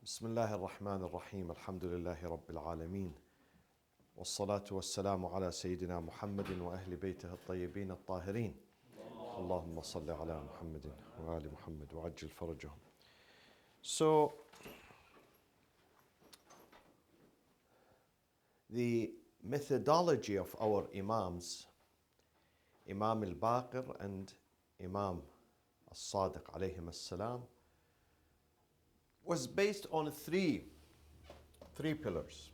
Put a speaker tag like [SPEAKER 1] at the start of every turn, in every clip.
[SPEAKER 1] بسم الله الرحمن الرحيم الحمد لله رب العالمين والصلاة والسلام على سيدنا محمد وأهل بيته الطيبين الطاهرين اللهم صل على محمد وآل محمد وعجل فرجهم. So, the methodology of our Imams, Imam al-Baqir and Imam al-Sadiq alayhim as-salam, was based on three pillars.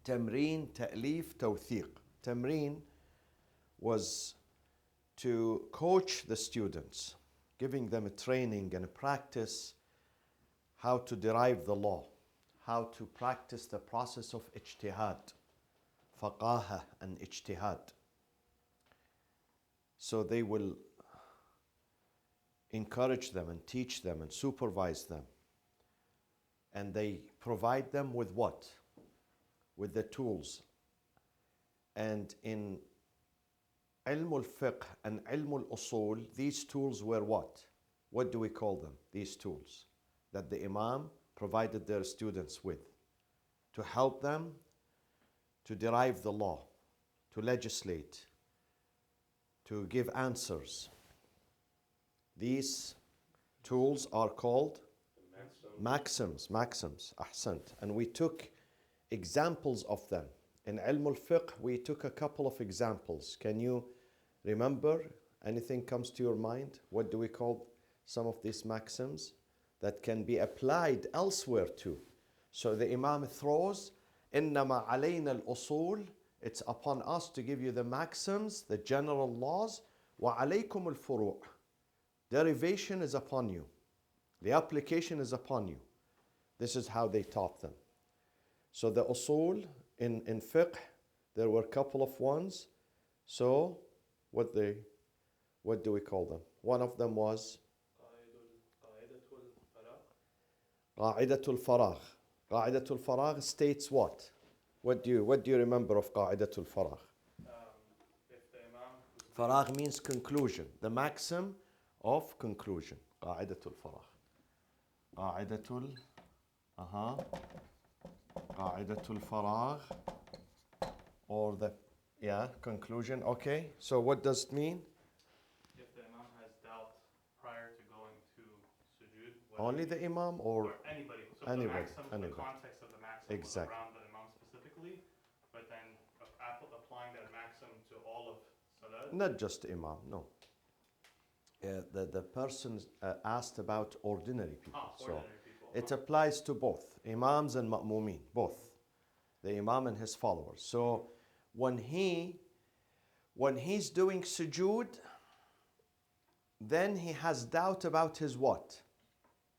[SPEAKER 1] Tamreen, Ta'leef, Tawthiq. Tamreen was to coach the students, giving them a training and a practice how to derive the law, how to practice the process of ijtihad, faqaha and ijtihad. So they will encourage them and teach them and supervise them. And they provide them with what? With the tools. And in ilm al-fiqh and ilm al-usul, these tools were what? What do we call them, these tools? That the Imam provided their students with to help them to derive the law, to legislate, to give answers. These tools are called maxims, ahsant. And we took examples of them. In ilm al-fiqh, we took a couple of examples. Can you remember? Anything comes to your mind? What do we call some of these maxims that can be applied elsewhere too? So the Imam throws, إِنَّمَا عَلَيْنَا الْأُصُولِ, it's upon us to give you the maxims, the general laws, وَعَلَيْكُمُ الْفُرُوعِ, derivation is upon you. The application is upon you. This is how they taught them. So the usul in fiqh, there were a couple of ones. So what do we call them? One of them was Qa'idatul Faragh. Qa'idatul Faragh states what? What do you remember of Qa'idatul Faragh? Faragh means conclusion. The maxim of conclusion. Qa'idatul Faragh. Qa'idatul Faragh, or the conclusion. Okay, so what does it mean?
[SPEAKER 2] If the Imam has doubt prior to going to sujood,
[SPEAKER 1] Only the Imam or
[SPEAKER 2] anybody. So
[SPEAKER 1] anybody,
[SPEAKER 2] the context of the maxim
[SPEAKER 1] exactly.
[SPEAKER 2] was around the Imam specifically, but then applying that maxim to all of Salat.
[SPEAKER 1] Not just Imam, no. The person asked about ordinary people.
[SPEAKER 2] Ordinary people.
[SPEAKER 1] It applies to both, Imams and Ma'mumeen, both. The Imam and his followers. So when he's doing sujood, then he has doubt about his what?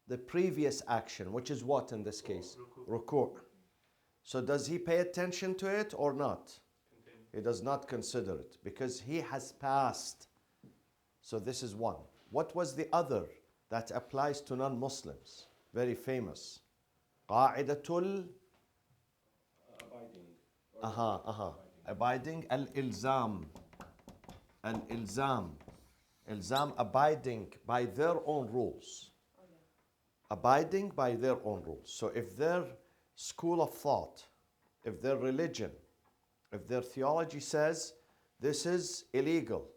[SPEAKER 1] The previous action, which is what in this case? Ruku'. So does he pay attention to it or not?
[SPEAKER 2] Continue.
[SPEAKER 1] He does not consider it because he has passed. So this is one. What was the other that applies to non-Muslims? Very famous. Qa'idatul abiding. Al-ilzam. Al-ilzam. Ilzam, abiding by their own rules. Abiding by their own rules. So if their school of thought, if their religion, if their theology says this is illegal,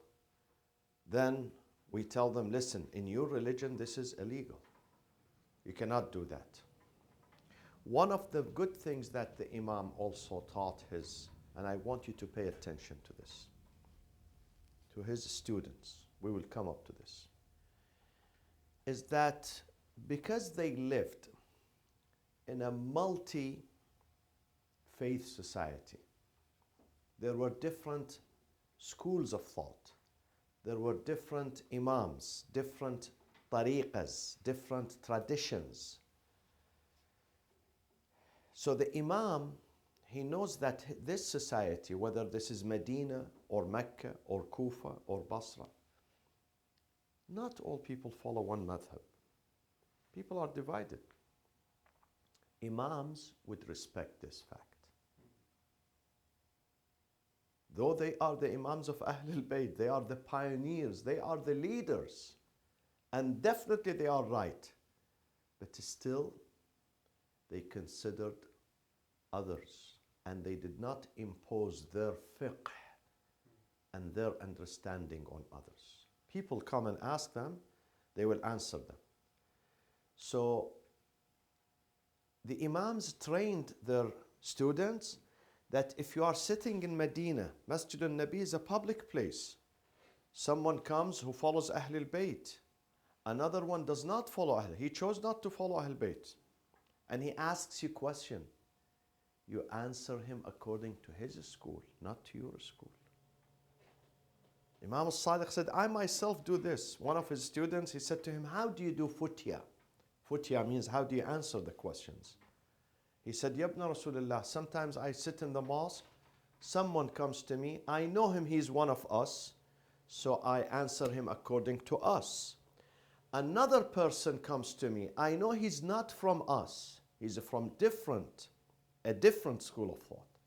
[SPEAKER 1] then we tell them, listen, in your religion this is illegal. You cannot do that. One of the good things that the Imam also taught his, and I want you to pay attention to this, to his students, we will come up to this, is that because they lived in a multi-faith society, there were different schools of thought. There were different imams, different tariqas, different traditions. So the Imam, he knows that this society, whether this is Medina or Mecca or Kufa or Basra, not all people follow one madhab. People are divided. Imams would respect this fact. Though they are the Imams of Ahlul Bayt, they are the pioneers, they are the leaders. And definitely they are right. But still, they considered others and they did not impose their fiqh and their understanding on others. People come and ask them, they will answer them. So the Imams trained their students that if you are sitting in Medina, Masjid al-Nabi is a public place. Someone comes who follows Ahlul Bayt. Another one does not follow Ahl. He chose not to follow Ahlul Bayt. And he asks you a question. You answer him according to his school, not to your school. Imam al-Sadiq said, I myself do this. One of his students, he said to him, how do you do futya? Futya means how do you answer the questions? He said, Yabna Rasulullah, sometimes I sit in the mosque, someone comes to me, I know him, he's one of us, so I answer him according to us. Another person comes to me, I know he's not from us, he's from a different school of thought.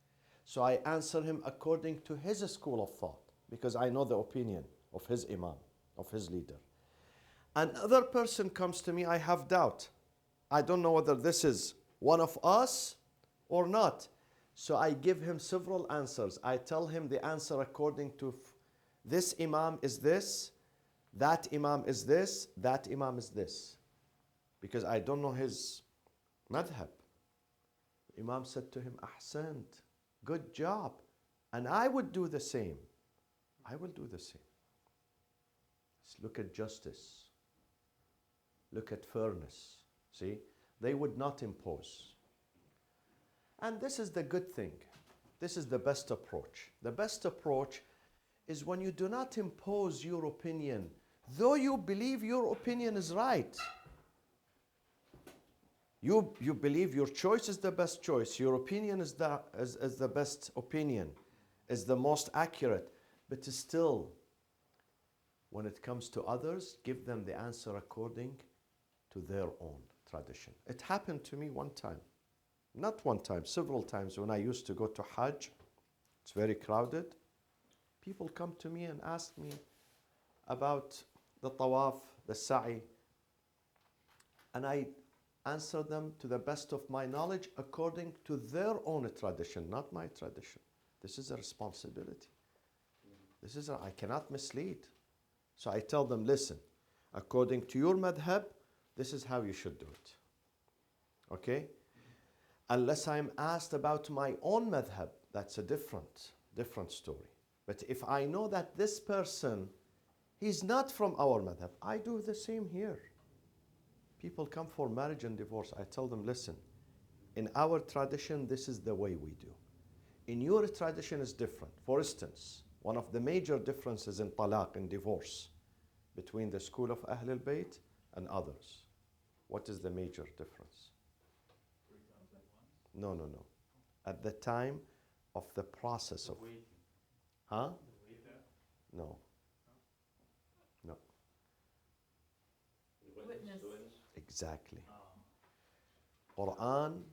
[SPEAKER 1] So I answer him according to his school of thought, because I know the opinion of his imam, of his leader. Another person comes to me, I have doubt. I don't know whether this is one of us or not. So I give him several answers. I tell him the answer according to this imam is this, that imam is this, that imam is this. Because I don't know his madhab. Imam said to him, Ahsant, good job. And I would do the same. I will do the same. Let's look at justice. Look at fairness. See? They would not impose. And this is the good thing. This is the best approach. The best approach is when you do not impose your opinion, though you believe your opinion is right. You believe your choice is the best choice. Your opinion is the best opinion, is the most accurate. But still, when it comes to others, give them the answer according to their own tradition. It happened to me one time. Not one time, several times when I used to go to Hajj. It's very crowded. People come to me and ask me about the tawaf, the sa'i. And I answer them to the best of my knowledge according to their own tradition, not my tradition. This is a responsibility. I cannot mislead. So I tell them, listen, according to your madhab, this is how you should do it. Okay? Unless I'm asked about my own madhab, that's a different story. But if I know that this person, he's not from our madhab, I do the same here. People come for marriage and divorce. I tell them, listen, in our tradition, this is the way we do. In your tradition is different. For instance, one of the major differences in talaq, in divorce, between the school of Ahlul Bayt and others. What is the major difference? No. At the time of the process of... Huh? No.
[SPEAKER 3] Witness.
[SPEAKER 1] Exactly. Quran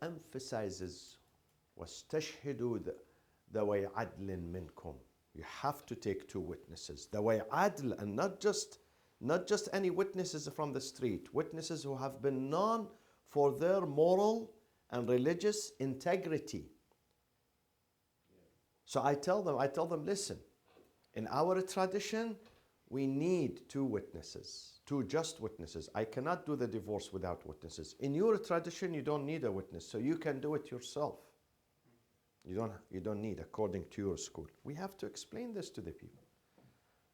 [SPEAKER 1] emphasizes وَاسْتَشْهِدُوا ذَوَيْ عَدْلٍ مِنْكُمْ. You have to take two witnesses. ذَوَيْ عَدْل, and not just any witnesses from the street. Witnesses who have been known for their moral and religious integrity. So I tell them, listen, in our tradition, we need two witnesses, two just witnesses. I cannot do the divorce without witnesses. In your tradition, you don't need a witness, so you can do it yourself. You don't need, according to your school. We have to explain this to the people.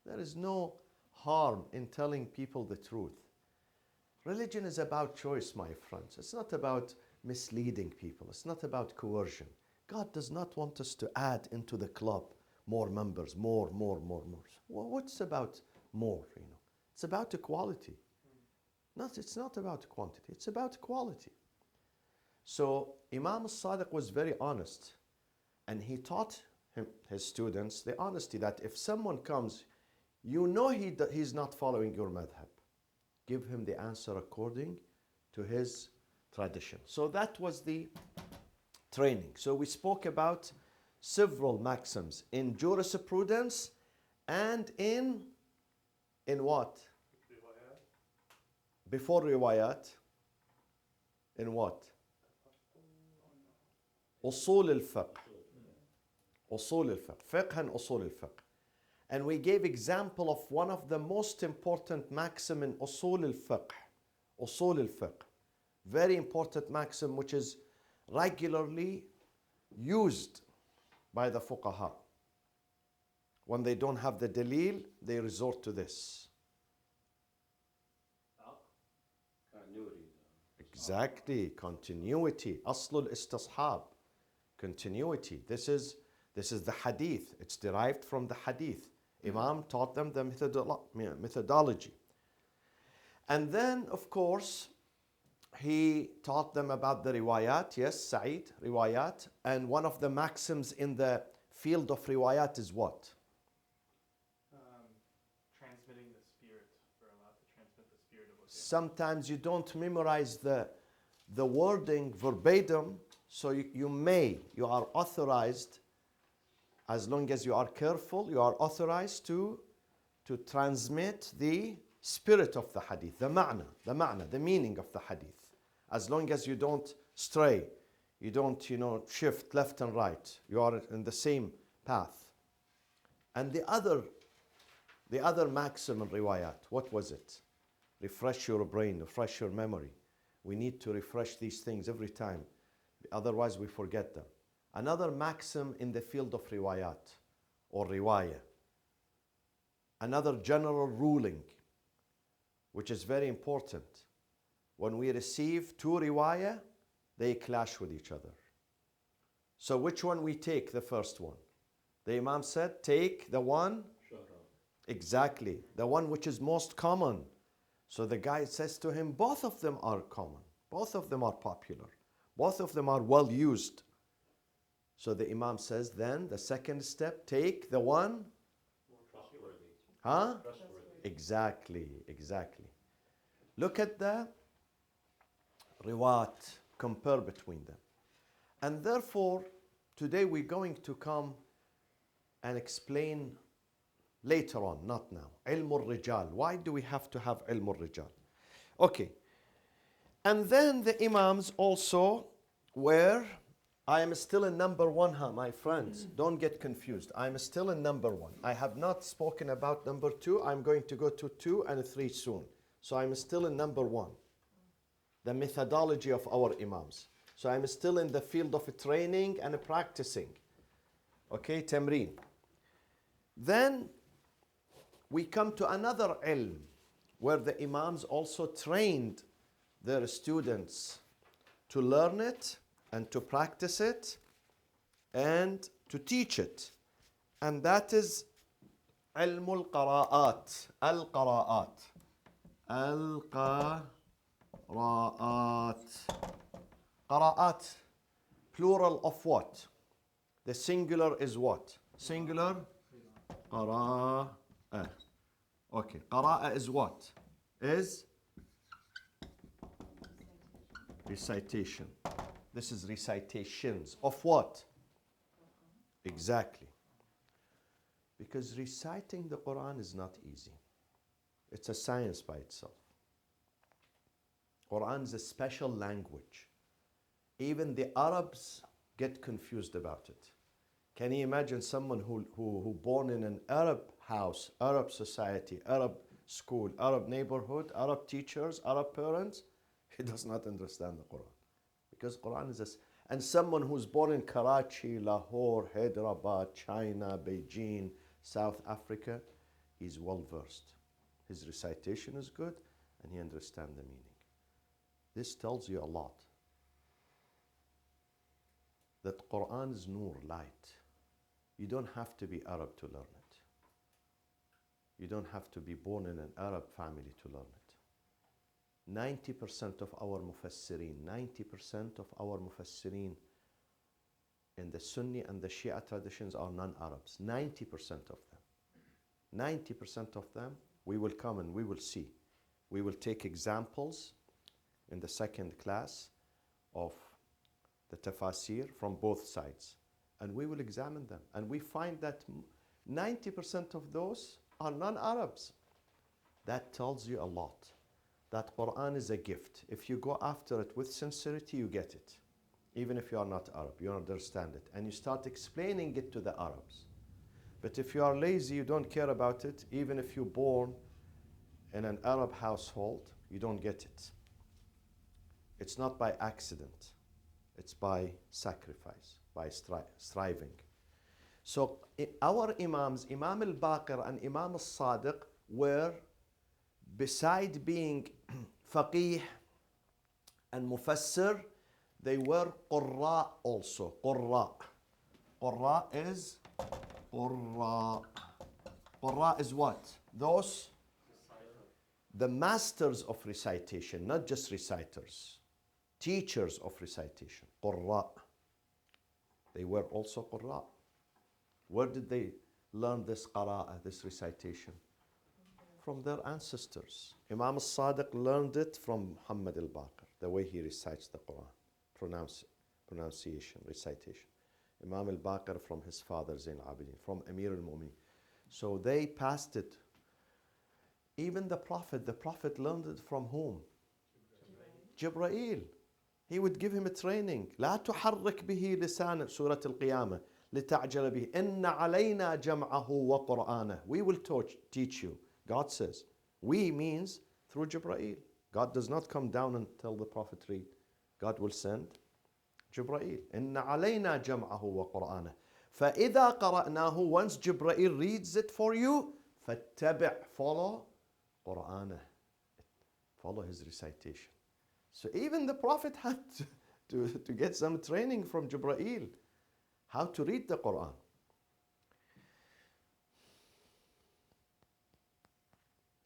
[SPEAKER 1] There is no harm in telling people the truth. Religion is about choice, my friends. It's not about misleading people. It's not about coercion. God does not want us to add into the club more members, more. Well, what's about more, It's about equality. It's not about quantity. It's about quality. So Imam al-Sadiq was very honest. And he taught his students the honesty that if someone comes, he's not following your madhab. Give him the answer according to his tradition. So that was the training. So we spoke about several maxims in jurisprudence and in what?
[SPEAKER 2] Riwayat.
[SPEAKER 1] Before riwayat. In what? أصول الفقه. أصول الفقه. فقه and أصول الفقه. And we gave example of one of the most important maxim in أصول الفقه. أصول الفقه. Very important maxim which is regularly used by the fuqaha. When they don't have the dalil, they resort to this. Exactly, continuity. أصل الاستصحاب. Continuity. This is the hadith. It's derived from the hadith. Imam taught them the methodology. And then, of course, he taught them about the riwayat. Yes, Sa'id, riwayat. And one of the maxims in the field of riwayat is what?
[SPEAKER 2] Transmitting the spirit. We're allowed to transmit the spirit of what's in.
[SPEAKER 1] Sometimes you don't memorize the wording verbatim, so you are authorized, as long as you are careful, you are authorized to transmit the spirit of the hadith, the ma'na, the meaning of the hadith. As long as you don't stray, you don't, shift left and right, you are in the same path. And the other maxim in riwayat, what was it? Refresh your brain, refresh your memory. We need to refresh these things every time, otherwise we forget them. Another maxim in the field of riwayat or riwayah, another general ruling which is very important. When we receive two riwayah, they clash with each other. So which one we take? The first one. The Imam said, take the one, exactly, the one which is most common. So the guy says to him, both of them are common, both of them are popular, both of them are well used. So the Imam says, then the second step, take the one.
[SPEAKER 2] Trustworthy.
[SPEAKER 1] Huh?
[SPEAKER 2] Trustworthy.
[SPEAKER 1] Exactly. Look at the riwayat, compare between them. And therefore, today we're going to come and explain later on, not now. Ilm al-Rijal. Why do we have to have Ilm al-Rijal? Okay. And then the Imams also were, I am still in number one, my friends. Don't get confused. I'm still in number one. I have not spoken about number two. I'm going to go to 2 and 3 soon. So I'm still in number one. The methodology of our Imams. So I'm still in the field of training and practicing. Okay, Tamreen. Then we come to another ilm where the Imams also trained their students to learn it and to practice it and to teach it. And that is ilm al-qira'at. Al-qira'at. Al-qira'at. Qira'at. Plural of what? The singular is what? Singular? Qira'ah. Okay. Qira'ah is what? Is recitation. This is recitations. Of what? Exactly. Because reciting the Quran is not easy. It's a science by itself. Quran is a special language. Even the Arabs get confused about it. Can you imagine someone who born in an Arab house, Arab society, Arab school, Arab neighborhood, Arab teachers, Arab parents? He does not understand the Quran. Because Quran is and someone who's born in Karachi, Lahore, Hyderabad, China, Beijing, South Africa, he's well versed. His recitation is good and he understands the meaning. This tells you a lot. That Quran is nur, light. You don't have to be Arab to learn it. You don't have to be born in an Arab family to learn it. 90% of our mufassirin in the Sunni and the Shia traditions are non-Arabs. 90% of them. 90% of them, we will come and we will see. We will take examples in the second class of the tafasir from both sides. And we will examine them. And we find that 90% of those are non-Arabs. That tells you a lot. that Quran is a gift. If you go after it with sincerity, you get it. Even if you are not Arab, you understand it. And you start explaining it to the Arabs. But if you are lazy, you don't care about it, even if you're born in an Arab household, you don't get it. It's not by accident. It's by sacrifice, by striving. So our Imams, Imam al-Baqir and Imam al-Sadiq, were, beside being faqih and mufassir, they were qurra also. Qurra. Qurra is what? Those, the masters of recitation, not just reciters. Teachers of recitation. Qurra. They were also qurra. Where did they learn this qira'ah, this recitation? From their ancestors. Imam al-Sadiq learned it from Muhammad al-Baqir, the way he recites the Quran, pronunciation, recitation. Imam al-Baqir from his father Zain Abidin, from Amir al-Mu'min. So they passed it. Even the Prophet learned it from whom? Jibreel. He would give him a training. لا تحرك به لسانك, Surah Al-Qiyamah. لتعجل به إن علينا جمعه وقرآنه. We will teach you. God says. We means through Jibreel. God does not come down and tell the Prophet read. God will send Jibreel. إن علينا جمعه وقرآنه. فإذا قرأناه, once Jibreel reads it for you, فاتبع, follow قرآنه. Follow his recitation. So even the Prophet had to get some training from Jibreel, how to read the Quran.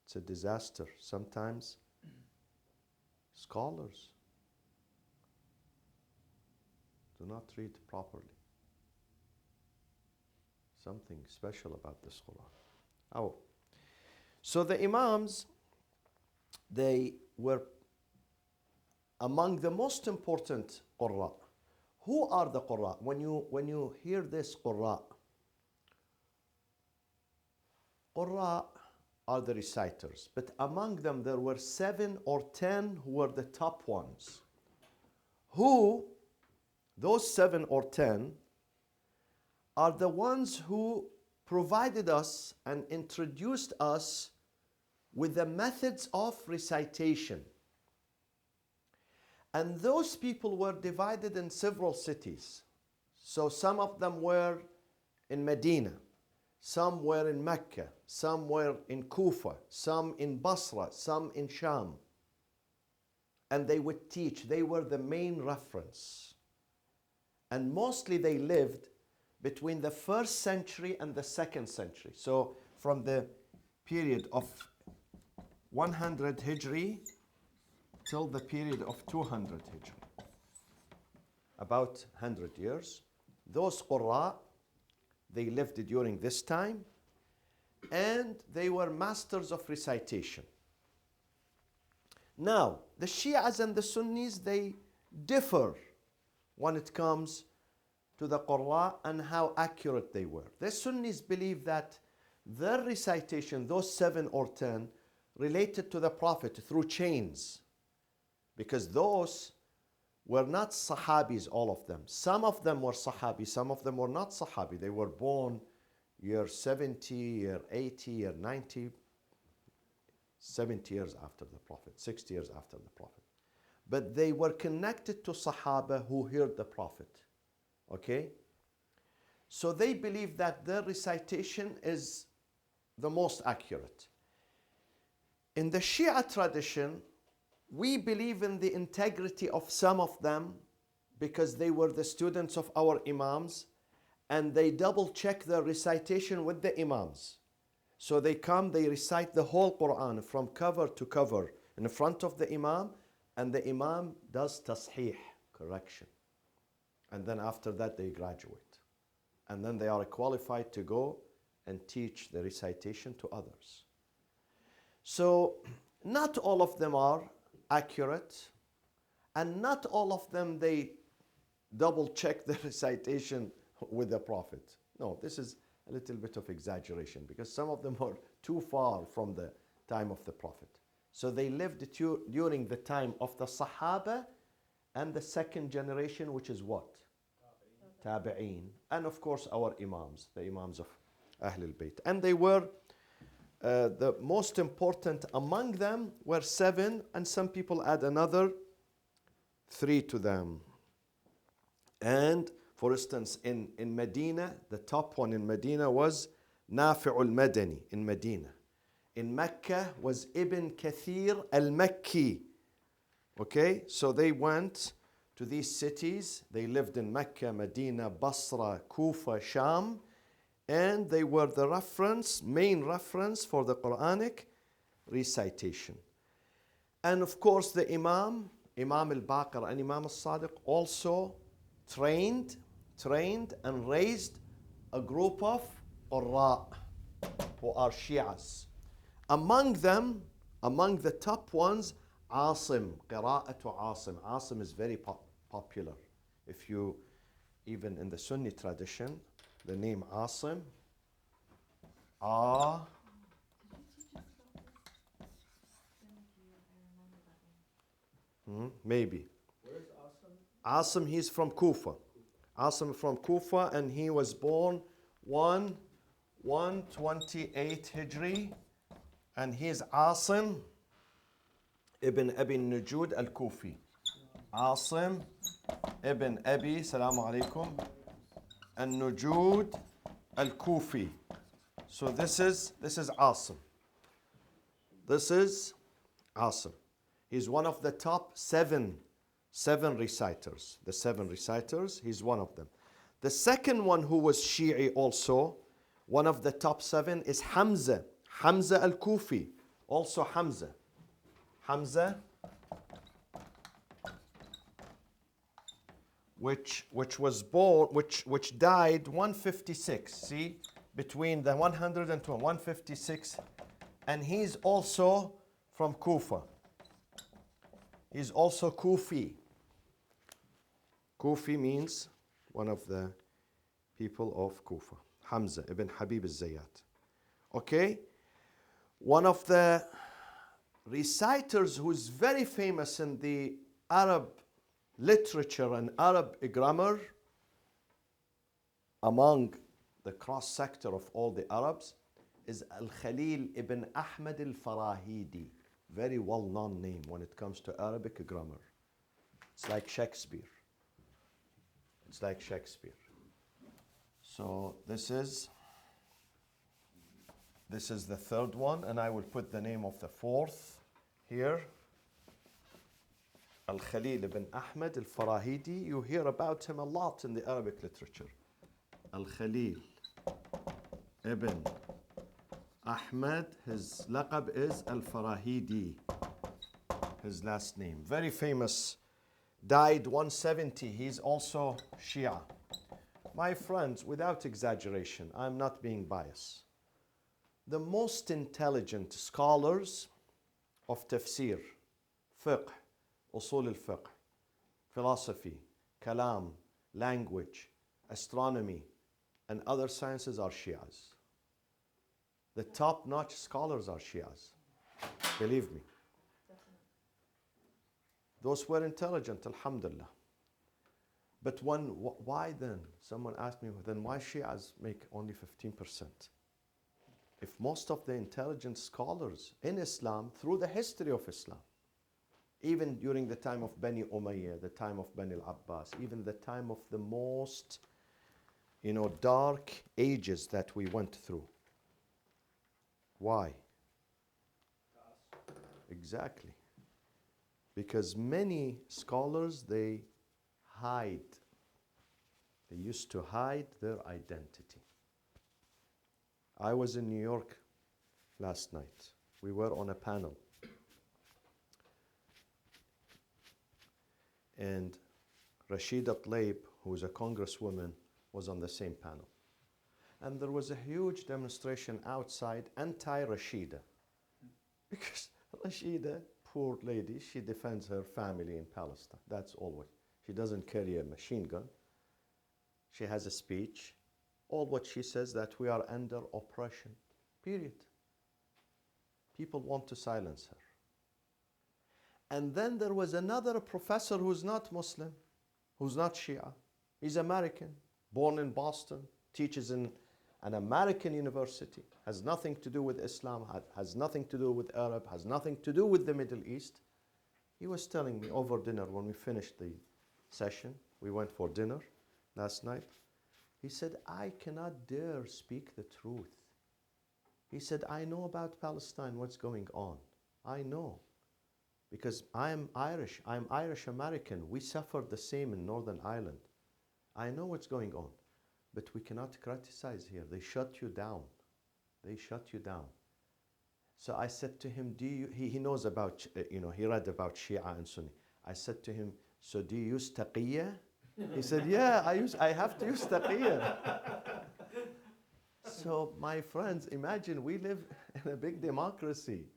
[SPEAKER 1] It's a disaster. Sometimes scholars do not read properly. Something special about this Quran. Oh. So the Imams, they were among the most important Qurra. Who are the Qurra? When you hear this Qurra are the reciters. But among them there were 7 or 10 who were the top ones. Those 7 or 10 are the ones who provided us and introduced us with the methods of recitation. And those people were divided in several cities. So some of them were in Medina, some were in Mecca, some were in Kufa, some in Basra, some in Sham. And they would teach. They were the main reference. And mostly they lived between the 1st century and the 2nd century. So from the period of 100 Hijri till the period of 200 Hijri. About 100 years. Those Qurra, they lived during this time, and they were masters of recitation. Now, the Shias and the Sunnis, they differ when it comes to the Qurra and how accurate they were. The Sunnis believe that their recitation, those 7 or 10, related to the Prophet through chains. Because those were not Sahabis, all of them. Some of them were Sahabi, some of them were not Sahabi. They were born year 70, year 80, year 90, 70 years after the Prophet, 60 years after the Prophet. But they were connected to Sahaba who heard the Prophet. Okay? So they believe that their recitation is the most accurate. In the Shia tradition, we believe in the integrity of some of them because they were the students of our Imams, and they double check their recitation with the Imams. So they come, they recite the whole Quran from cover to cover in front of the Imam, and the Imam does tasheeh, correction. And then after that they graduate. And then they are qualified to go and teach the recitation to others. So not all of them are accurate, and not all of them they double check the recitation with the Prophet. No, this is a little bit of exaggeration because some of them are too far from the time of the Prophet. So they lived during the time of the Sahaba and the second generation, which is what? Tabi'een. And of course our Imams, the Imams of Ahlul Bayt. And they were, the most important among them were 7, and some people add another 3 to them. And for instance, in Medina, the top one in Medina was Nafi' al-Madani in Medina. In Mecca was Ibn Kathir al-Makki. Okay, so they went to these cities. They lived in Mecca, Medina, Basra, Kufa, Sham, and they were the reference, main reference for the Quranic recitation. And of course the Imam al-Baqir and Imam al-Sadiq also trained and raised a group of Qurra who are Shias. Among them, among the top ones, Asim, Qira'atu Asim. Asim is very popular. If you, even in the Sunni tradition, the name Asim, maybe.
[SPEAKER 3] Where's Asim?
[SPEAKER 1] Asim, he's from Kufa. Asim from Kufa, and he was born 128 Hijri, and he's Asim ibn Abi Najud al-Kufi. Asim ibn Abi, salamu alaikum, al-Najud al-Kufi. So this is Asim. This is Asim. He's one of the top seven reciters. The 7 reciters, he's one of them. The second one who was Shi'i also, one of the top 7 is Hamza. Hamza al-Kufi. Also Hamza. Hamza, which was born, which died 156. See, between the 100 and 156, and he's also from Kufa. He's also Kufi. Kufi means one of the people of Kufa. Hamza ibn Habib al-Zayyat. Okay? One of the reciters who's very famous in the Arab literature and Arab grammar among the cross sector of all the Arabs is Al-Khalil ibn Ahmad al-Farahidi. Very well-known name when it comes to Arabic grammar. It's like Shakespeare. It's like Shakespeare. So this is the third one, and I will put the name of the fourth here. Al-Khalil ibn Ahmad al-Farahidi. You hear about him a lot in the Arabic literature. Al-Khalil ibn Ahmad, his laqab is Al-Farahidi, his last name. Very famous, died 170. He's also Shia. My friends, without exaggeration, I'm not being biased. The most intelligent scholars of tafsir, fiqh, usul al-fiqh, philosophy, kalam, language, astronomy, and other sciences are Shias. The top-notch scholars are Shias. Believe me. Those were intelligent, alhamdulillah. But why then? Someone asked me, then why Shias make only 15%? If most of the intelligent scholars in Islam, through the history of Islam, even during the time of Bani Umayyah, the time of Bani al-Abbas, even the time of the most, dark ages that we went through. Why? Exactly. Because many scholars, they used to hide their identity. I was in New York last night. We were on a panel. And Rashida Tlaib, who is a congresswoman, was on the same panel. And there was a huge demonstration outside anti-Rashida. Because Rashida, poor lady, she defends her family in Palestine. That's always. She doesn't carry a machine gun. She has a speech. All what she says that we are under oppression. Period. People want to silence her. And then there was another professor who's not Muslim, who's not Shia. He's American, born in Boston, teaches in an American university, has nothing to do with Islam, has nothing to do with Arab, has nothing to do with the Middle East. He was telling me over dinner when we finished the session, we went for dinner last night. He said, I cannot dare speak the truth. He said, I know about Palestine, what's going on. I know. Because I'm Irish American. We suffered the same in Northern Ireland. I know what's going on. But we cannot criticize here. They shut you down. They shut you down. So I said to him, he knows about, he read about Shia and Sunni. I said to him, so do you use taqiyya? He said, yeah, I have to use taqiyya. So my friends, imagine we live in a big democracy.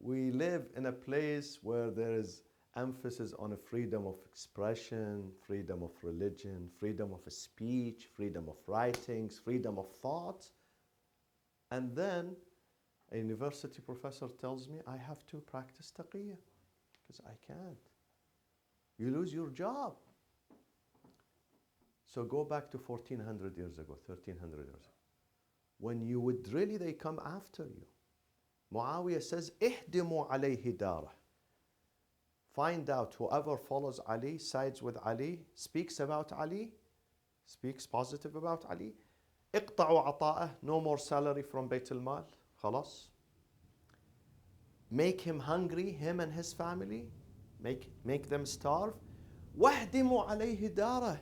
[SPEAKER 1] We live in a place where there is emphasis on a freedom of expression, freedom of religion, freedom of speech, freedom of writings, freedom of thought. And then a university professor tells me I have to practice taqiyya because I can't. You lose your job. So go back to 1400 years ago, 1300 years ago. When you would really, they come after you. Muawiyah says, اهدموا عليه داره. Find out whoever follows Ali, sides with Ali, speaks about Ali, speaks positive about Ali. اقطعوا عطاءه, no more salary from Bayt al-Mal, خلاص. Make him hungry, him and his family, make them starve. واهدموا عليه داره.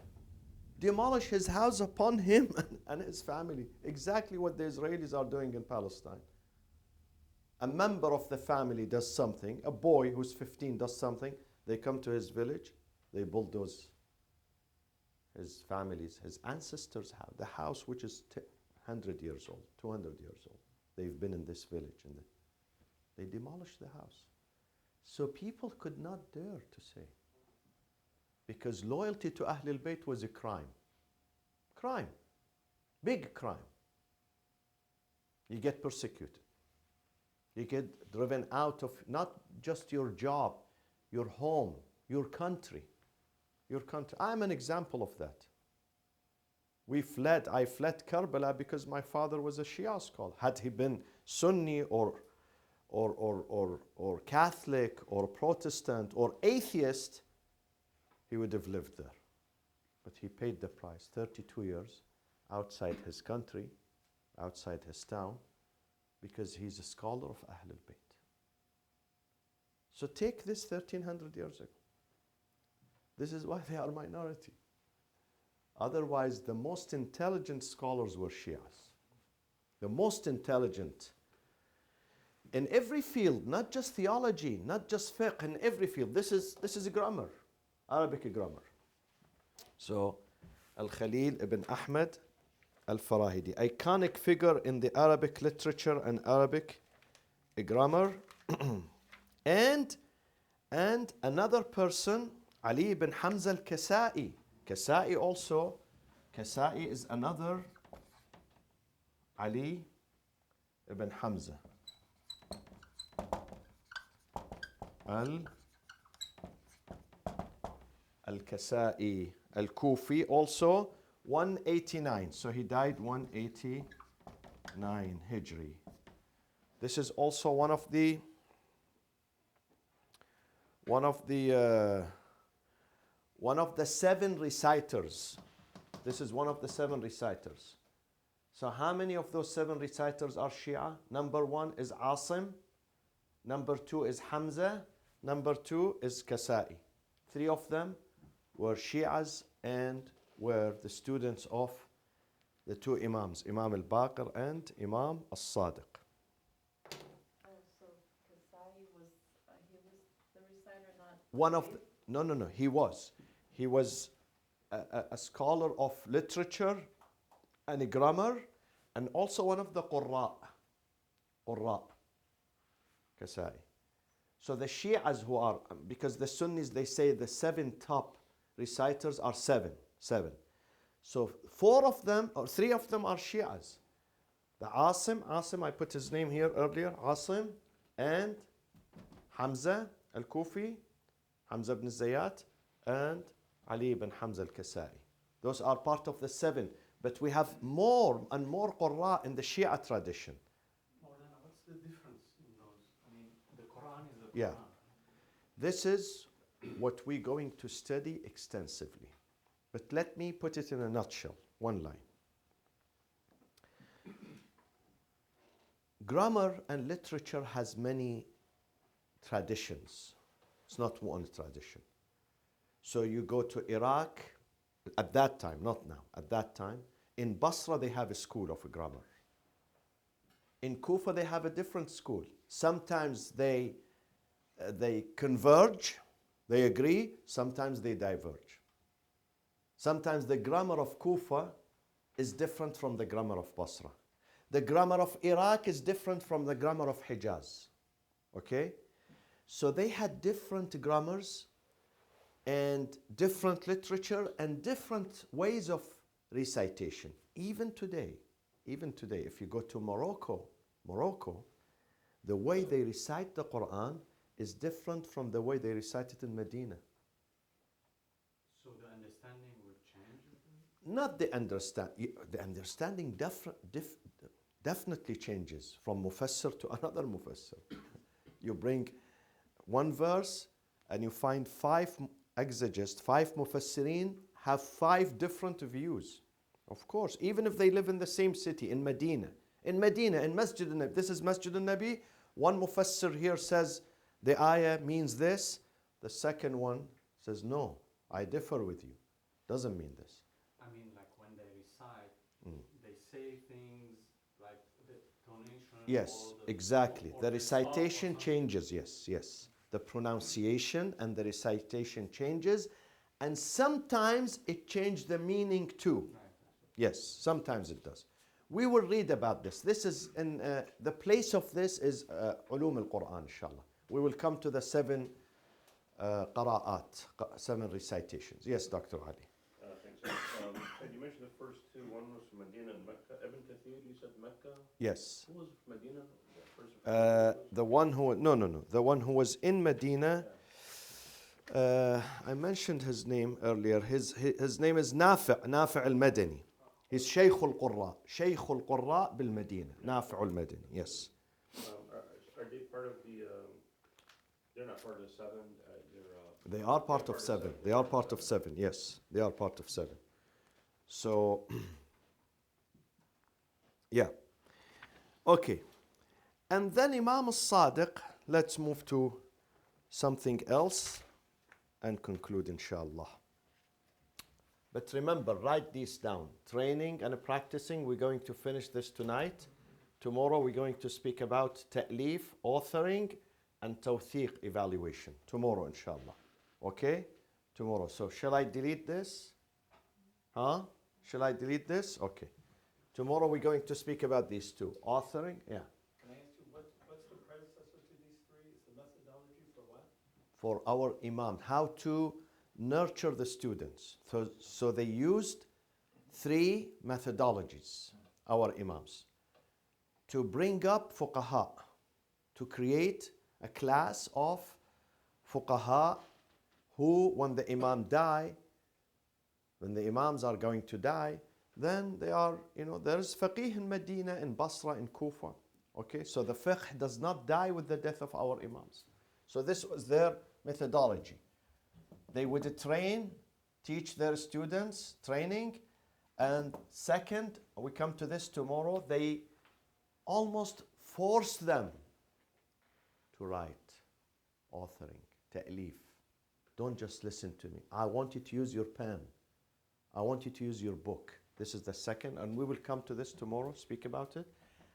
[SPEAKER 1] Demolish his house upon him and his family. Exactly what the Israelis are doing in Palestine. A member of the family does something, a boy who's 15 does something, they come to his village, they bulldoze his family's, his ancestors' house, the house which is 100 years old, 200 years old. They've been in this village and they demolished the house. So people could not dare to say, because loyalty to Ahlul Bayt was a crime. Crime. Big crime. You get persecuted. You get driven out of not just your job, your home, your country. Your country. I'm an example of that. I fled Karbala because my father was a Shia scholar. Had he been Sunni or Catholic or Protestant or atheist, he would have lived there. But he paid the price, 32 years outside his country, outside his town, because he's a scholar of Ahlul Bayt. So take this 1300 years ago. This is why they are minority. Otherwise, the most intelligent scholars were Shias. The most intelligent in every field, not just theology, not just fiqh, in every field. This is grammar, Arabic grammar. So, Al-Khalil ibn Ahmad Al-Farahidi, iconic figure in the Arabic literature and Arabic grammar. and another person, Ali ibn Hamza al-Kasai. Kasai is another Ali ibn Hamza al-Kasai al-Kufi, also 189. So he died 189 Hijri. This is also one of the seven reciters. This is one of the seven reciters. So how many of those seven reciters are Shia? Number one is Asim. Number two is Hamza. Number two is Kasai. Three of them were Shias and were the students of the two Imams, Imam al-Baqir and Imam al-Sadiq.
[SPEAKER 3] So Kasai was, he was the reciter, not...
[SPEAKER 1] One of the, no, he was a scholar of literature and grammar, and also one of the Qurra, Kasai. So the Shias who are, because the Sunnis, they say the seven top reciters are seven. So four of them, or three of them are Shias. The Asim, I put his name here earlier, Asim and Hamza al-Kufi, Hamza ibn Zayyat, and Ali ibn Hamza al-Kasai. Those are part of the 7. But we have more and more Qurra in the Shia tradition.
[SPEAKER 2] Maulana, what's the difference in those? I mean, the Quran is the Quran.
[SPEAKER 1] Yeah. This is what we're going to study extensively. But let me put it in a nutshell, one line. Grammar and literature has many traditions. It's not one tradition. So you go to Iraq, at that time, not now, at that time, in Basra they have a school of grammar. In Kufa they have a different school. Sometimes they converge, they agree, sometimes they diverge. Sometimes the grammar of Kufa is different from the grammar of Basra. The grammar of Iraq is different from the grammar of Hijaz. Okay? So they had different grammars and different literature and different ways of recitation. Even today, if you go to Morocco, the way they recite the Quran is different from the way they recite it in Medina.
[SPEAKER 2] So the understanding will change?
[SPEAKER 1] Not the understanding. The understanding definitely changes from Mufassir to another Mufassir. You bring one verse and you find 5 exegetes, 5 Mufassirin have 5 different views. Of course, even if they live in the same city, in Medina, in Masjid al-Nabi, this is Masjid al-Nabi, one Mufassir here says the ayah means this, the second one says no, I differ with you. Doesn't mean this.
[SPEAKER 2] I mean, like when they recite, they say things like the tonation.
[SPEAKER 1] Yes,
[SPEAKER 2] or the,
[SPEAKER 1] exactly.
[SPEAKER 2] or
[SPEAKER 1] The
[SPEAKER 2] they stop or
[SPEAKER 1] recitation
[SPEAKER 2] something.
[SPEAKER 1] changes, yes. The pronunciation and the recitation changes, and sometimes it changes the meaning too.
[SPEAKER 2] Right.
[SPEAKER 1] Yes, sometimes it does. We will read about this. This is in the place of this is Ulum al-Quran, inshallah. We will come to the 7 qira'at, 7 recitations. Yes, Dr. Ali.
[SPEAKER 4] Thanks. And you mentioned the first 2. One was from Medina and Mecca. Ibn Kathir, you said Mecca.
[SPEAKER 1] Yes.
[SPEAKER 4] Who was from Medina? The person from
[SPEAKER 1] The one who the one who was in Medina. I mentioned his name earlier. His name is Nafi' al-Madani. He's Shaykh al-Qurra bil Medina. Nafi' al-Madani. Yes.
[SPEAKER 4] Are they part of the? They're not part of the 7.
[SPEAKER 1] They are part of 7. They are part of 7. Yes, they are part of 7. So, yeah. Okay. And then Imam al-Sadiq, let's move to something else and conclude, inshallah. But remember, write these down. Training and practicing, we're going to finish this tonight. Tomorrow we're going to speak about ta'leef, authoring, and tawthiq evaluation. Tomorrow, inshallah. Okay? Tomorrow. So shall I delete this? Huh? Shall I delete this? Okay. Tomorrow we're going to speak about these 2. Authoring, yeah.
[SPEAKER 2] Can I ask you, what's the predecessor to these 3? Is the methodology for what?
[SPEAKER 1] For our imam, how to nurture the students. So they used 3 methodologies, our imams, to bring up fuqaha, to create a class of fuqaha who, when the imam die, when the imams are going to die, then they are, there's faqih in Medina, in Basra, in Kufa. Okay, so the fiqh does not die with the death of our imams. So this was their methodology. They would teach their students, training, and second, we come to this tomorrow, they almost force them to write, authoring, ta'leef. Don't just listen to me. I want you to use your pen. I want you to use your book. This is the second, and we will come to this tomorrow, speak about it.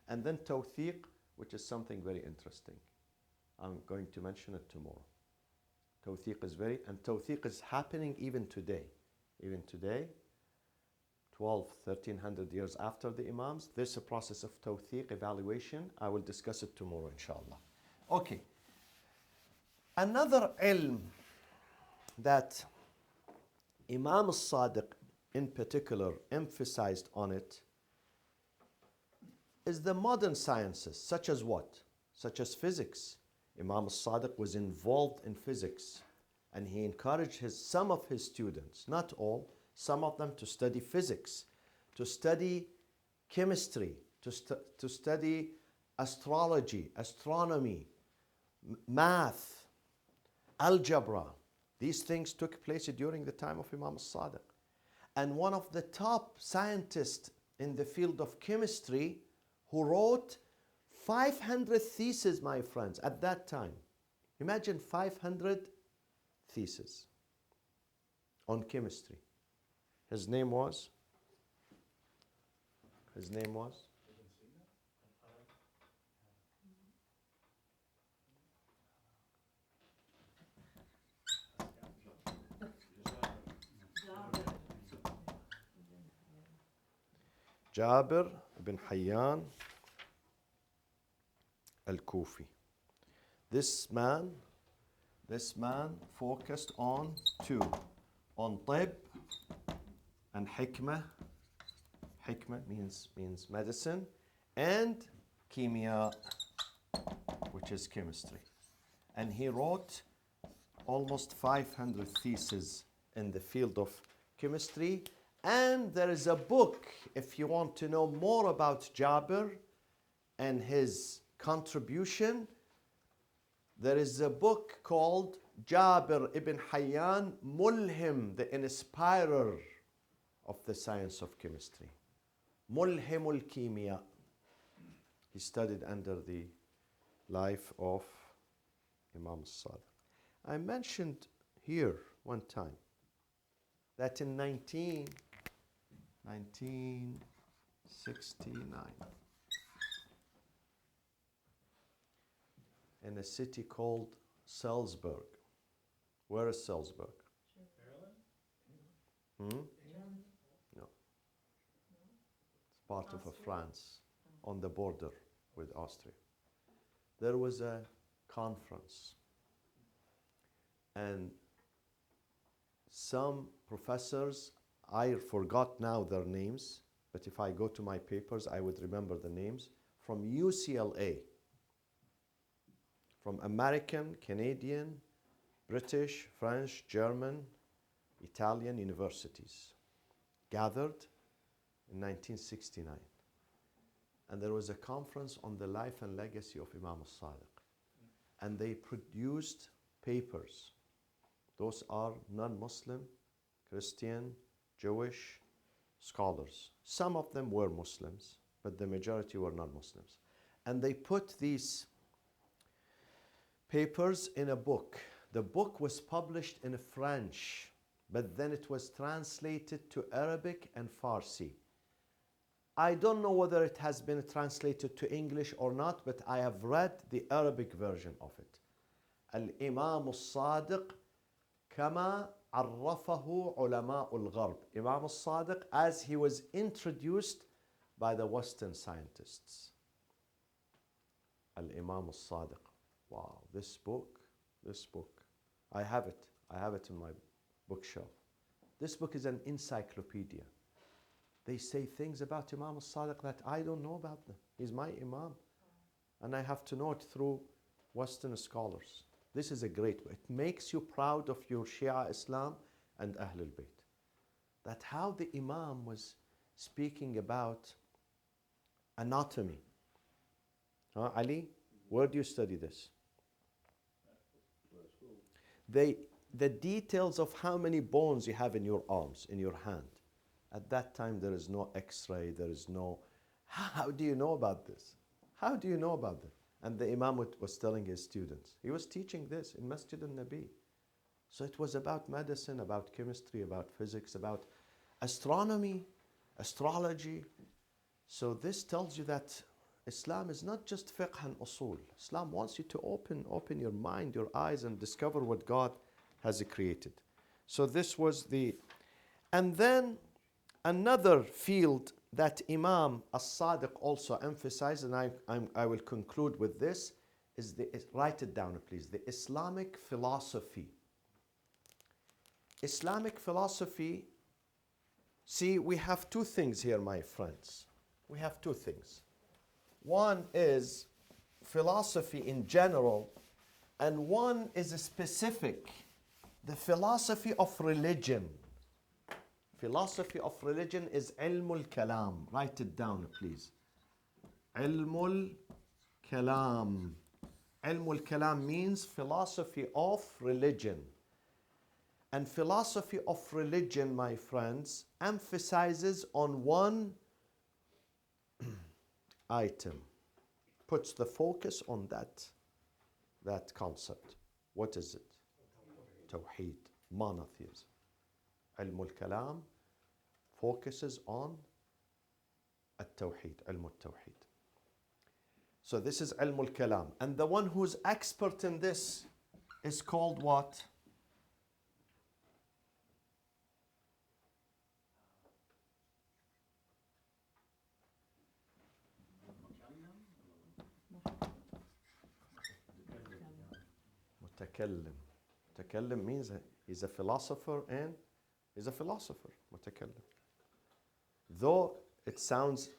[SPEAKER 1] And then tawthiq, which is something very interesting. I'm going to mention it tomorrow. Tawthiq is and tawthiq is happening even today. Even today, 1300 years after the Imams, there's a process of tawthiq evaluation. I will discuss it tomorrow, inshallah. Okay. Another ilm that Imam al-Sadiq in particular emphasized on it is the modern sciences, such as what? Such as physics. Imam al-Sadiq was involved in physics, and he encouraged some of his students, not all, some of them, to study physics, to study chemistry, to study astrology, astronomy, math, algebra. These things took place during the time of Imam al-Sadiq. And one of the top scientists in the field of chemistry who wrote 500 theses, my friends, at that time. Imagine 500 theses on chemistry. His name was? Jabir ibn Hayyan al-Kufi. This man focused on two, on tib and hikmah. Hikmah means medicine, and kimia, which is chemistry. And he wrote almost 500 theses in the field of chemistry. And there is a book, if you want to know more about Jabir and his contribution, there is a book called Jabir ibn Hayyan Mulhim, the inspirer of the science of chemistry. Mulhimul Kimia. He studied under the life of Imam al-Sadiq. I mentioned here one time that in 1969, in a city called Salzburg. Where is Salzburg? No. It's part of France, on the border with Austria. There was a conference, and some professors, I forgot now their names, but if I go to my papers, I would remember the names, from UCLA, from American, Canadian, British, French, German, Italian universities, gathered in 1969. And there was a conference on the life and legacy of Imam al-Sadiq. And they produced papers. Those are non-Muslim, Christian, Jewish scholars. Some of them were Muslims, but the majority were non-Muslims. And they put these papers in a book. The book was published in French, but then it was translated to Arabic and Farsi. I don't know whether it has been translated to English or not, but I have read the Arabic version of it. Al-Imam al-Sadiq kama عرفه علماء الغرب. Imam al-Sadiq as he was introduced by the Western scientists. Al-Imam al-Sadiq. Wow, this book. I have it in my bookshelf. This book is an encyclopedia. They say things about Imam al-Sadiq that I don't know about them. He's my Imam. And I have to know it through Western scholars. This is a great book. It makes you proud of your Shia Islam and Ahlul Bayt. That how the Imam was speaking about anatomy. Ali, where do you study this? The details of how many bones you have in your arms, in your hand. At that time, there is no x-ray, there is no... How do you know about this? How do you know about this? And the Imam was telling his students. He was teaching this in Masjid al-Nabi. So it was about medicine, about chemistry, about physics, about astronomy, astrology. So this tells you that Islam is not just fiqh and usul. Islam wants you to open your mind, your eyes, and discover what God has created. So this was the... And then another field that Imam al-Sadiq also emphasized, and I will conclude with this, is write it down please, the Islamic philosophy. Islamic philosophy, see, we have two things here, my friends. We have two things. One is philosophy in general and one is a specific. The philosophy of religion. Philosophy of religion is ilmul kalam. Write it down, please. Ilmul kalam. Ilmul kalam means philosophy of religion. And philosophy of religion, my friends, emphasizes on one item, puts the focus on that concept. What is it? Tawheed, monotheism. Ilm al-Kalam focuses on at-Tawheed, ilm al-Tawheed. So this is ilm al-Kalam. And the one who's expert in this is called what? Mutakallim. Mutakallim means he's a philosopher and he's a philosopher. Mutakallim. Though it sounds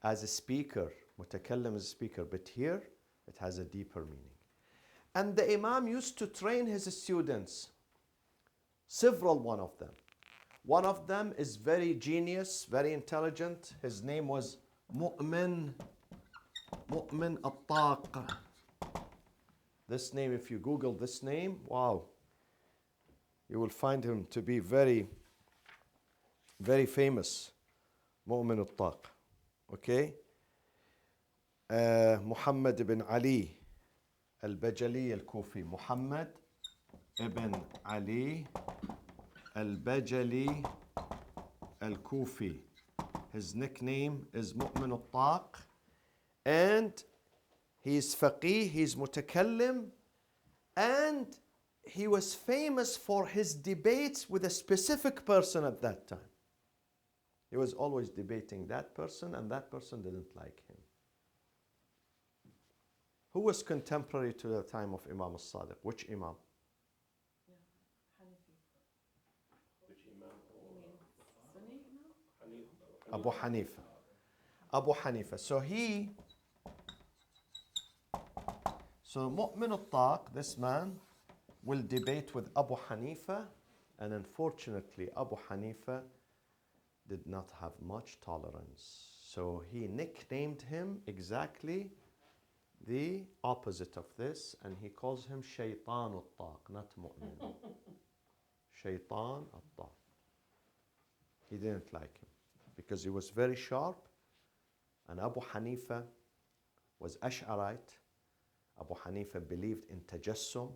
[SPEAKER 1] as a speaker, mutakallim is a speaker, but here it has a deeper meaning. And the Imam used to train his students, several one of them. One of them is very genius, very intelligent. His name was Mu'min At-Taq. This name, if you Google this name, wow, you will find him to be very, very famous. Mu'min At-Taq. Okay? Muhammad ibn Ali al-Bajali al-Kufi. Muhammad ibn Ali al-Bajali al-Kufi. His nickname is Mu'min At-Taq. And he's faqih, he's mutakallim, and he was famous for his debates with a specific person at that time. He was always debating that person, and that person didn't like him. Who was contemporary to the time of Imam al-Sadiq? Which Imam?
[SPEAKER 4] Which Imam?
[SPEAKER 3] Sunni, no?
[SPEAKER 1] Abu Hanifa. Abu Hanifa. So Mu'min At-Taq, this man, will debate with Abu Hanifa, and unfortunately Abu Hanifa did not have much tolerance. So he nicknamed him exactly the opposite of this, and he calls him Shaytan At-Taq, not Mu'min. Shaytan At-Taq. He didn't like him because he was very sharp, and Abu Hanifa was Ash'arite. Abu Hanifa believed in tajassum,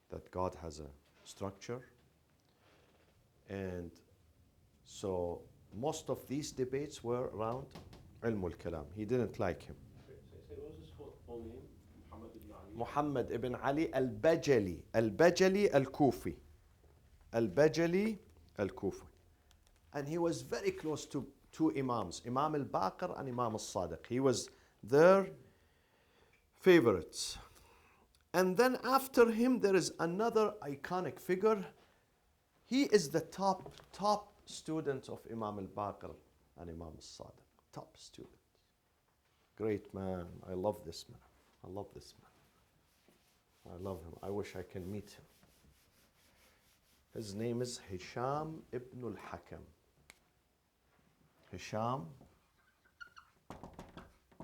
[SPEAKER 1] that God has a structure. And so most of these debates were around ilm al-kalam. He didn't like him.
[SPEAKER 4] What was his full name?
[SPEAKER 1] Muhammad ibn Ali al-Bajali. Al-Bajali al-Kufi. Al-Bajali al-Kufi. And he was very close to two Imams, Imam al-Baqir and Imam al-Sadiq. He was their favorites. And then after him, there is another iconic figure. He is the top student of Imam al-Baqir and Imam al-Sadiq. Top student. Great man. I love this man. I love this man. I love him. I wish I can meet him. His name is Hisham ibn al-Hakam. Hisham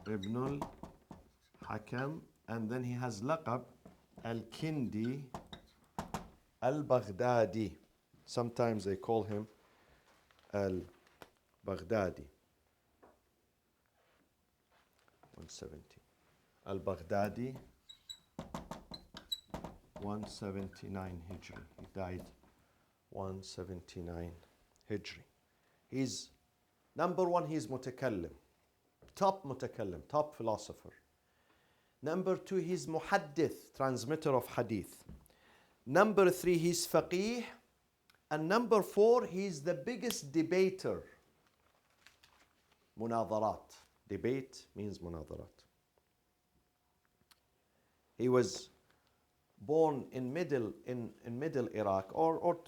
[SPEAKER 1] ibn al-Hakam. And then he has laqab al-Kindi al-Baghdadi. Sometimes they call him al-Baghdadi. 170. Al-Baghdadi, 179 Hijri. He died 179 Hijri. He's number one, he's mutakallim. Top mutakallim, top philosopher. Number two, he's muhaddith, transmitter of hadith. Number three, he's faqih. And number four, he's the biggest debater. Munadarat. Debate means munadarat. He was born in middle Iraq, or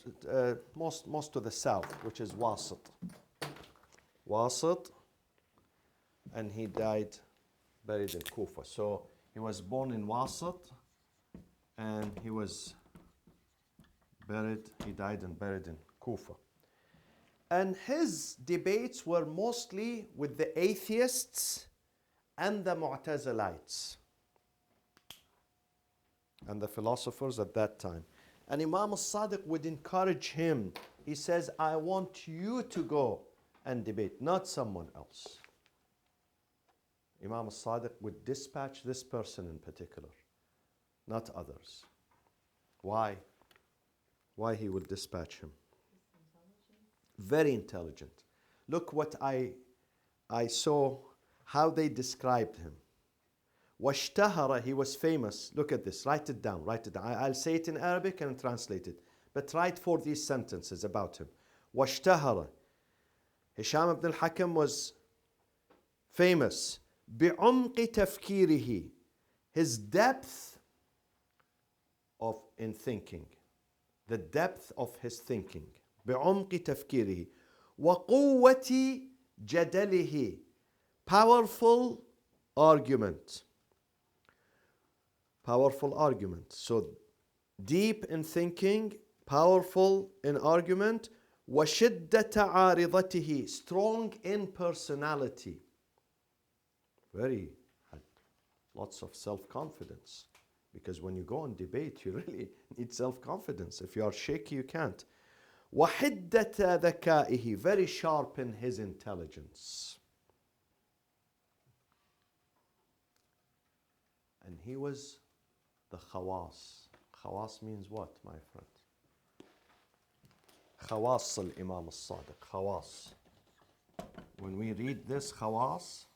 [SPEAKER 1] most to the south, which is Wasit. Wasit, and he died buried in Kufa. So He was born in Wasat and he was he died and buried in Kufa. And his debates were mostly with the atheists and the Mu'tazilites and the philosophers at that time. And Imam al-Sadiq would encourage him. He says, I want you to go and debate, not someone else. Imam al-Sadiq would dispatch this person in particular, not others. Why? Why he would dispatch him? Very intelligent. Look what I saw, how they described him. واشتهر, he was famous. Look at this, write it down, write it down. I'll say it in Arabic and translate it. But write for these sentences about him. واشتهر. Hisham ibn al-Hakam was famous. بعمق تفكيره. His depth in thinking. The depth of his thinking. بعمق تفكيره. وقوة جدله. Powerful argument. Powerful argument. So deep in thinking, powerful in argument. وشدة عارضته. Strong in personality. Had lots of self-confidence. Because when you go on debate, you really need self-confidence. If you are shaky, you can't. وحدة ذكائه. Very sharp in his intelligence. And he was the khawas. Khawas means what, my friend? Khawas al-Imam al-Sadiq. Khawas. When we read this khawas,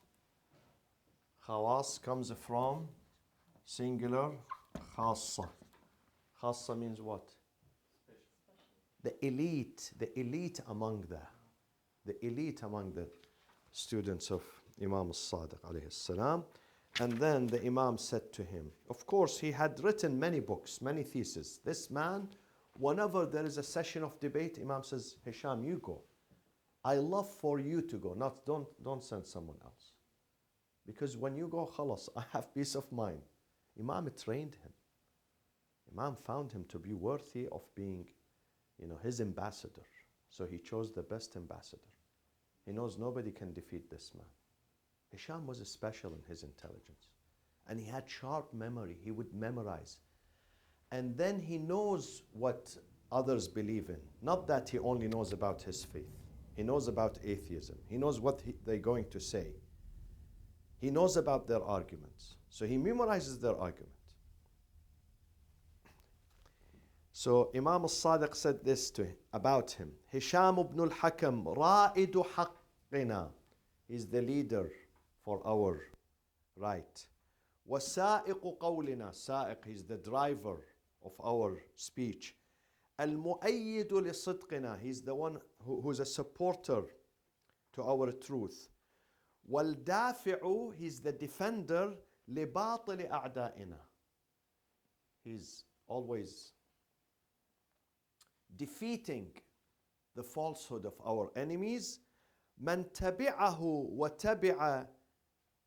[SPEAKER 1] khawas comes from singular khassa. Khassa means what? The elite among the students of Imam al-Sadiq alayhi salam. And then the Imam said to him, of course, he had written many books, many theses. This man, whenever there is a session of debate, Imam says, Hisham, you go. I love for you to go, don't send someone else. Because when you go, khalas, I have peace of mind. Imam trained him. Imam found him to be worthy of being, his ambassador. So he chose the best ambassador. He knows nobody can defeat this man. Hisham was special in his intelligence. And he had sharp memory. He would memorize. And then he knows what others believe in. Not that he only knows about his faith. He knows about atheism. He knows what they're going to say. He knows about their arguments. So he memorizes their argument. So Imam al-Sadiq said this about him. Hisham ibn al-Hakam, ra'idu haqqina. He's the leader for our right. وَسَائِقُ قَوْلِنَا. Sa'iq, he's the driver of our speech. الْمُؤَيِّدُ لِصِدْقِنَا. He's the one who's a supporter to our truth. وَالْدَافِعُ. He's the defender لِبَاطِلِ أَعْدَائِنَا. He's always defeating the falsehood of our enemies. مَنْ تَبِعَهُ وَتَبِعَ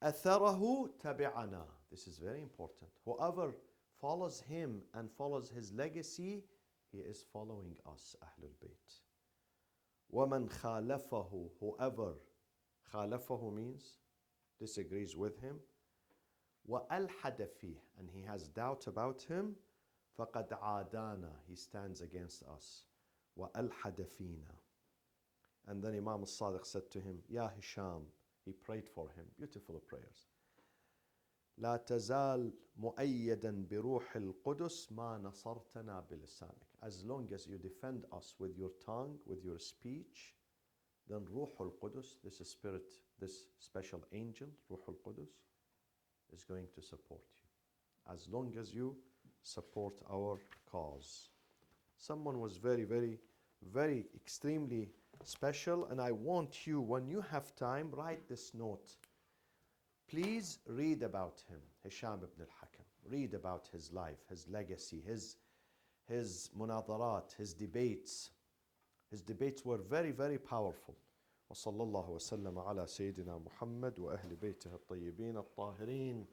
[SPEAKER 1] أَثَرَهُ تَبِعَنَا. This is very important. Whoever follows him and follows his legacy, he is following us, Ahlul Bayt. وَمَنْ خَالَفَهُ. Whoever, خَالَفَهُ means disagrees with him. وَأَلْحَدَ فِيهِ. And he has doubt about him. فَقَدْ عَادَانَا. He stands against us. وَأَلْحَدَ فِينَا. And then Imam al-Sadiq said to him, Ya Hisham, he prayed for him, beautiful prayers. لا تزال مؤيدا بروح القدس ما نصرتنا بلسانك. As long as you defend us with your tongue, with your speech, then Ruh al-Qudus, this spirit, this special angel, Ruh al-Qudus, is going to support you. As long as you support our cause. Someone was very, very, very extremely special, and I want you, when you have time, write this note. Please read about him, Hisham ibn al-Hakam. Read about his life, his legacy, his munadarat, his debates. His debates were very, very powerful. وصلى الله وسلم على سيدنا محمد وأهل بيته الطيبين الطاهرين.